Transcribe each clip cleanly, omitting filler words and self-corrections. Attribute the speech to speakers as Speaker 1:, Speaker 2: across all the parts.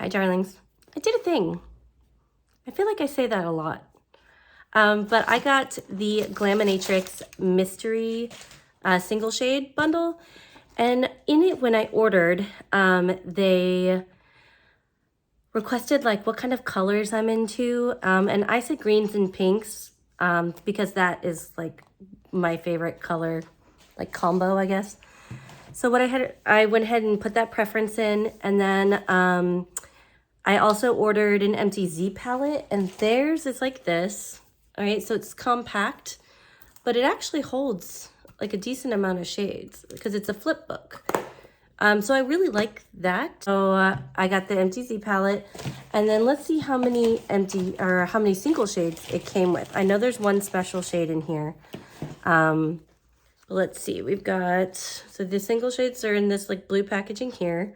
Speaker 1: Hi, darlings. I did a thing. I feel like I say that a lot. But I got the Glaminatrix Mystery single shade bundle. And in it, when I ordered, they requested like what kind of colors I'm into. And I said greens and pinks because that is like my favorite color, like combo, I guess. So what I went ahead and put that preference in, and then I also ordered an empty Z palette, and theirs is like this. All right, so it's compact, but it actually holds like a decent amount of shades because it's a flip book. So I really like that. So I got the empty Z palette, and then let's see how many how many single shades it came with. I know there's one special shade in here. Let's see, we've got, so the single shades are in this like blue packaging here.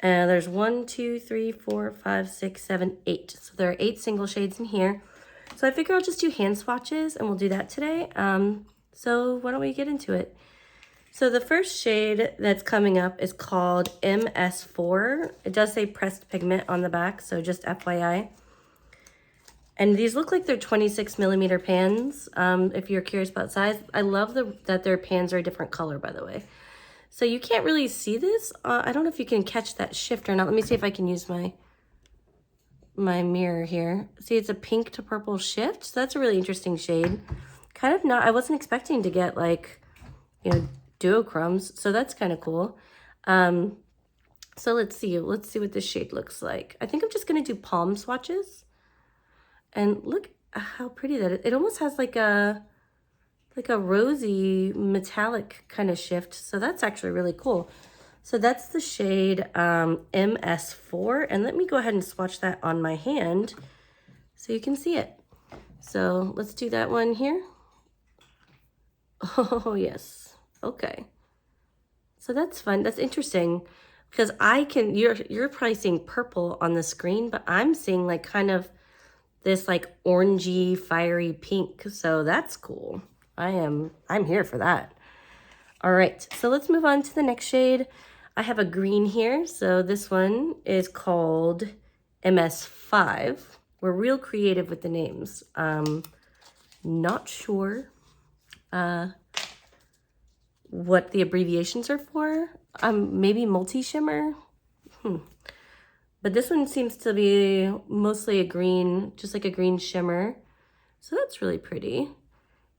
Speaker 1: And there's 1, 2, 3, 4, 5, 6, 7, 8. So there are 8 single shades in here. So I figure I'll just do hand swatches and we'll do that today. So why don't we get into it? So the first shade that's coming up is called MS4. It does say pressed pigment on the back, so just FYI. And these look like they're 26 millimeter pans, if you're curious about size. I love that their pans are a different color, by the way. So you can't really see this. I don't know if you can catch that shift or not. Let me see if I can use my mirror here. See, it's a pink to purple shift. So that's a really interesting shade. Kind of not, I wasn't expecting to get like, you know, duochromes. So that's kind of cool. So let's see what this shade looks like. I think I'm just going to do palm swatches. And look how pretty that is. It almost has like a rosy metallic kind of shift. So that's actually really cool. So that's the shade MS4. And let me go ahead and swatch that on my hand so you can see it. So let's do that one here. Oh, yes. Okay. So that's fun. That's interesting because you're probably seeing purple on the screen, but I'm seeing like kind of this like orangey, fiery pink. So that's cool. I'm here for that. All right, so let's move on to the next shade. I have a green here. So this one is called MS5. We're real creative with the names. Not sure what the abbreviations are for. Maybe multi-shimmer. But this one seems to be mostly a green, just like a green shimmer. So that's really pretty.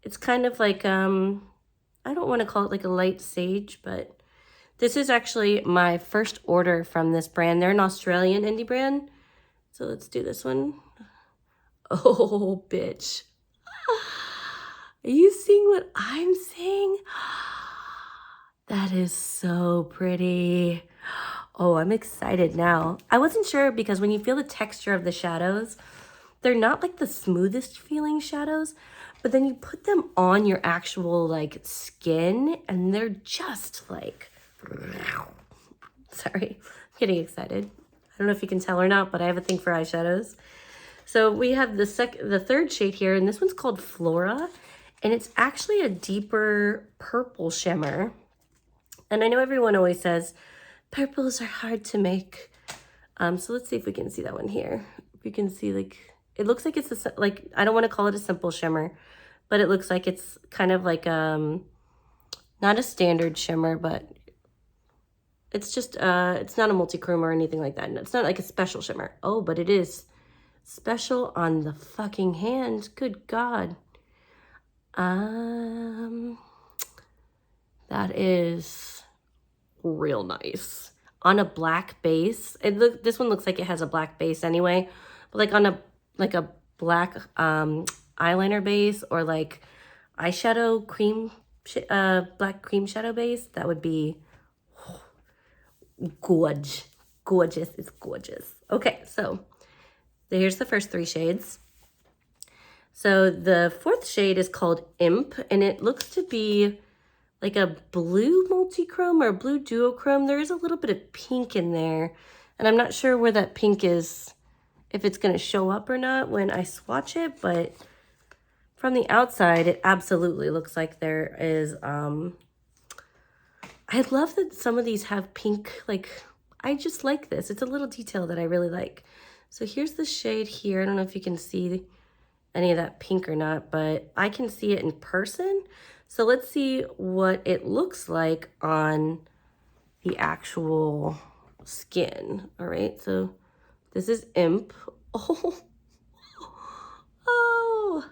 Speaker 1: It's kind of like, I don't want to call it like a light sage, but this is actually my first order from this brand. They're an Australian indie brand. So let's do this one. Oh, bitch. Are you seeing what I'm seeing? That is so pretty. Oh, I'm excited now. I wasn't sure because when you feel the texture of the shadows, they're not like the smoothest feeling shadows, but then you put them on your actual like skin and they're just like, sorry, I'm getting excited. I don't know if you can tell or not, but I have a thing for eyeshadows. So we have the third shade here, and this one's called Flora, and it's actually a deeper purple shimmer. And I know everyone always says, purples are hard to make. So let's see if we can see that one here. If you can see, like, it looks like it's like, I don't want to call it a simple shimmer, but it looks like it's kind of like, not a standard shimmer, but it's just, it's not a multi-chrome or anything like that. It's not like a special shimmer. Oh, but it is special on the fucking hand. Good God. That is real nice on a black base. This one looks like it has a black base anyway, but like on a black eyeliner base or like eyeshadow cream black cream shadow base, that would be gorgeous. It's gorgeous. Okay, so here's the first 3 shades. So the 4th shade is called Imp, and it looks to be like a blue multi-chrome or blue duochrome. There is a little bit of pink in there, and I'm not sure where that pink is, if it's going to show up or not when I swatch it, but from the outside, it absolutely looks like there is, I love that some of these have pink, like, I just like this. It's a little detail that I really like. So here's the shade here. I don't know if you can see any of that pink or not, but I can see it in person. So let's see what it looks like on the actual skin. All right, so this is Imp. Oh, oh.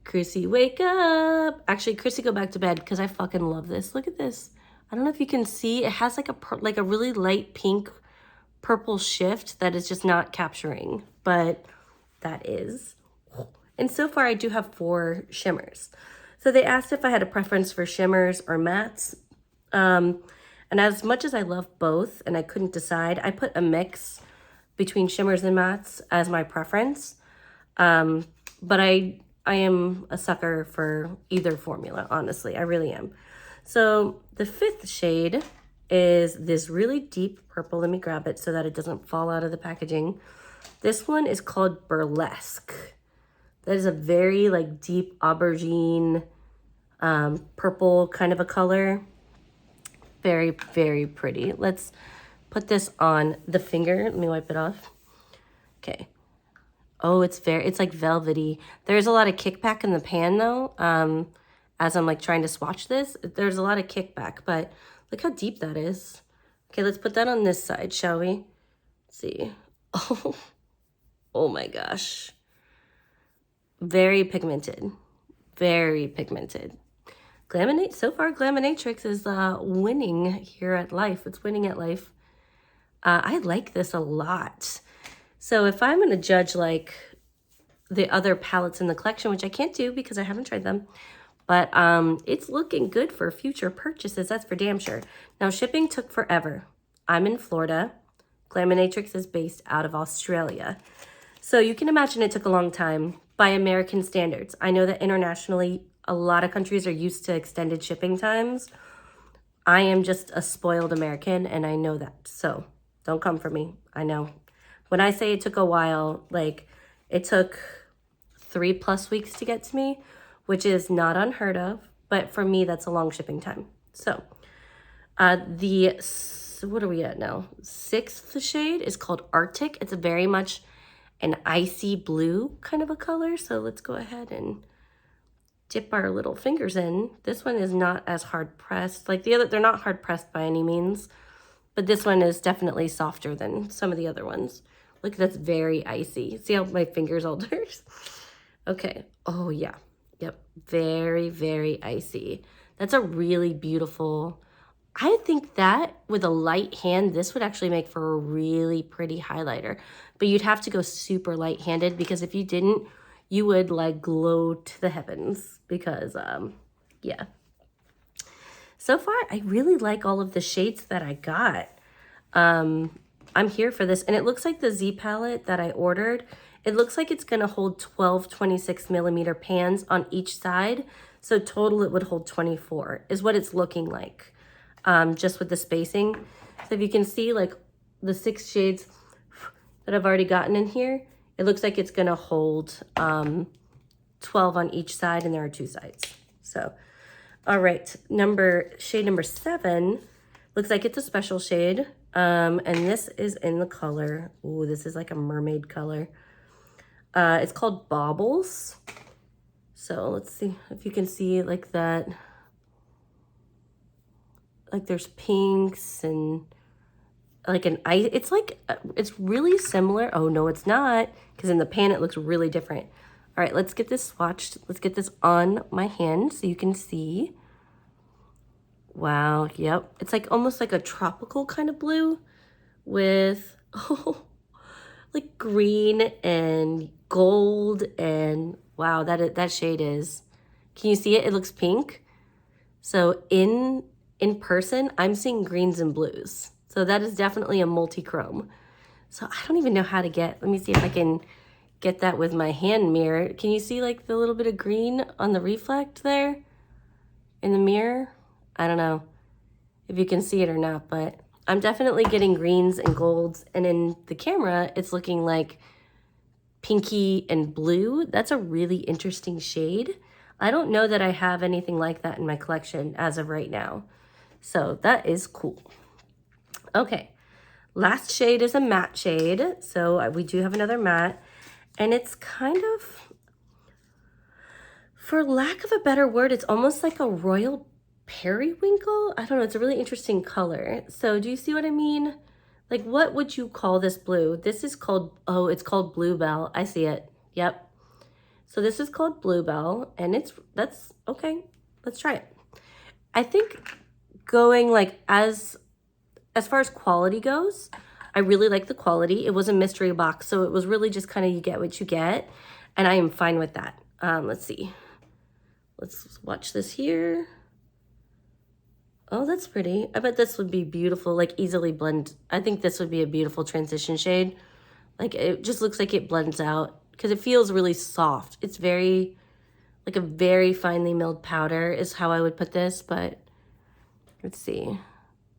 Speaker 1: Chrissy, wake up. Actually, Chrissy, go back to bed because I fucking love this. Look at this. I don't know if you can see. It has like a really light pink purple shift that is just not capturing, but that is. And so far I do have 4 shimmers. So they asked if I had a preference for shimmers or mattes. And as much as I love both and I couldn't decide, I put a mix between shimmers and mattes as my preference. But I am a sucker for either formula, honestly. I really am. So the 5th shade is this really deep purple. Let me grab it so that it doesn't fall out of the packaging. This one is called Burlesque. That is a very like deep aubergine purple kind of a color. Very, very pretty. Let's put this on the finger. Let me wipe it off. Okay. Oh, it's like velvety. There's a lot of kickback in the pan though. As I'm like trying to swatch this, there's a lot of kickback, but look how deep that is. Okay, let's put that on this side, shall we? Let's see. Oh, oh my gosh. Very pigmented. Very pigmented. So far, Glaminatrix is winning here at life. It's winning at life. I like this a lot. So if I'm going to judge like the other palettes in the collection, which I can't do because I haven't tried them, but it's looking good for future purchases. That's for damn sure. Now, shipping took forever. I'm in Florida. Glaminatrix is based out of Australia. So you can imagine it took a long time by American standards. I know that internationally, a lot of countries are used to extended shipping times. I am just a spoiled American and I know that. So don't come for me. I know. When I say it took a while, like it took 3+ weeks to get to me, which is not unheard of, but for me, that's a long shipping time. So what are we at now? 6th shade is called Arctic. It's very much an icy blue kind of a color. So let's go ahead and dip our little fingers in. This one is not as hard pressed. Like the other, they're not hard pressed by any means, but this one is definitely softer than some of the other ones. Look, that's very icy. See how my fingers alters? Okay. Oh yeah. Yep. Very, very icy. That's a really beautiful. I think that with a light hand, this would actually make for a really pretty highlighter, but you'd have to go super light-handed because if you didn't, you would like glow to the heavens because, yeah. So far, I really like all of the shades that I got. I'm here for this. And it looks like the Z palette that I ordered, it looks like it's gonna hold 12 26mm pans on each side. So total it would hold 24 is what it's looking like, just with the spacing. So if you can see like the 6 shades that I've already gotten in here, it looks like it's gonna hold 12 on each side and there are 2 sides. So, all right, shade number 7, looks like it's a special shade. And this is in the color, ooh, this is like a mermaid color. It's called Baubles. So let's see if you can see like that. Like there's pinks and like an ice. It's like, it's really similar. Oh no, it's not. Because in the pan, it looks really different. All right, let's get this swatched. Let's get this on my hand so you can see. Wow, yep. It's like almost like a tropical kind of blue with, oh, like green and gold and wow, that shade is, can you see it? It looks pink. So in person, I'm seeing greens and blues. So that is definitely a multi-chrome. So I don't even know how to let me see if I can get that with my hand mirror. Can you see like the little bit of green on the reflect there in the mirror? I don't know if you can see it or not, but I'm definitely getting greens and golds. And in the camera, it's looking like pinky and blue. That's a really interesting shade. I don't know that I have anything like that in my collection as of right now. So that is cool. Okay, Last shade is a matte shade. So we do have another matte. And it's kind of, for lack of a better word, it's almost like a royal periwinkle. I don't know. It's a really interesting color. So do you see what I mean? Like, what would you call this blue? This is called, oh, it's called Bluebell. I see it. Yep. So this is called Bluebell, and that's okay. Let's try it. I think going like as far as quality goes, I really like the quality. It was a mystery box, so it was really just kind of you get what you get, and I am fine with that. Let's see. Let's watch this here. Oh, that's pretty. I bet this would be beautiful, like easily blend. I think this would be a beautiful transition shade. Like it just looks like it blends out because it feels really soft. It's very, like a very finely milled powder is how I would put this, but let's see.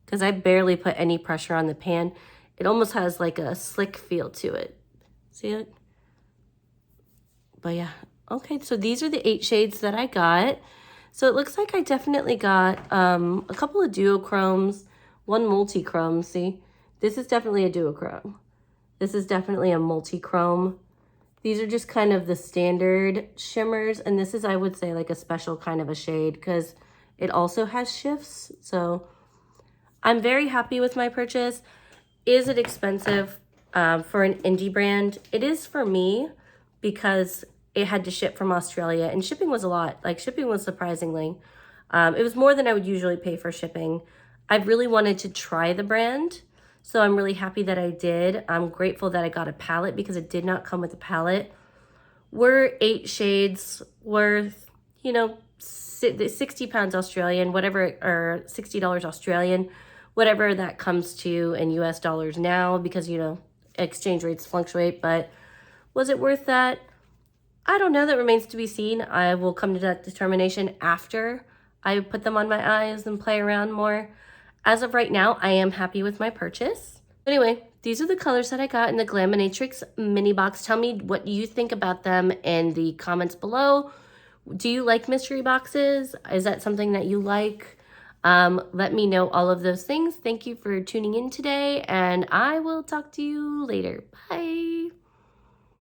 Speaker 1: Because I barely put any pressure on the pan. It almost has like a slick feel to it. See it? But yeah, okay, so these are the 8 shades that I got. So it looks like I definitely got a couple of duochromes, one multi-chrome. See, this is definitely a duochrome. This is definitely a multi-chrome. These are just kind of the standard shimmers. And this is, I would say, like a special kind of a shade because it also has shifts. So I'm very happy with my purchase. Is it expensive for an indie brand? It is for me because it had to ship from Australia, and shipping was a lot. Like shipping was surprisingly, it was more than I would usually pay for shipping. I really wanted to try the brand, so I'm really happy that I did. I'm grateful that I got a palette because it did not come with a palette. We're 8 shades worth, you know, 60 pounds Australian, whatever, or $60 Australian, whatever that comes to in US dollars now because, you know, exchange rates fluctuate. But was it worth that? I don't know. That remains to be seen. I will come to that determination after I put them on my eyes and play around more. As of right now, I am happy with my purchase. Anyway, these are the colors that I got in the Glaminatrix mini box. Tell me what you think about them in the comments below. Do you like mystery boxes? Is that something that you like? Let me know all of those things. Thank you for tuning in today, and I will talk to you later. Bye.